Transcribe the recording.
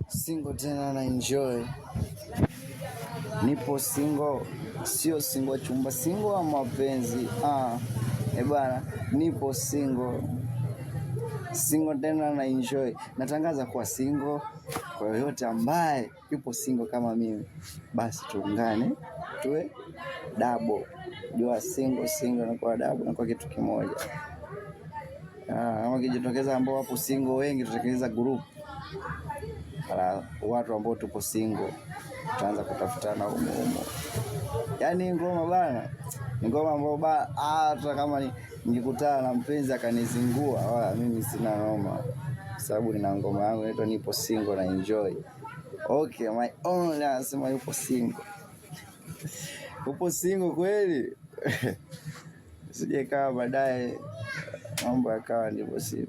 single tena na enjoy. Nipo single, sio single chumba, single wa mapenzi. Bwana, nipo single tena na enjoy. Natangaza kuwa single kwa yoyote ambaye yupo single kama mimi, basi tuungane tuwe double. Jua single na kwa double na kwa kitu kimoja. Kama kijitokeza ambao wapo single wengi, tutatengeneza group. Watu ambao tupo single tutaanza kutafutana humo. Yaani ngoma bana, ngoma ambao hata kama nikikutana na mpenzi akanizingua, mimi sina noma, sababu nina ngoma yangu inaitwa nipo single na enjoy. Okay, my own anasema yupo single. Upo single kweli? Sije kama baadaye mambo yakawa ndivyo sivyo.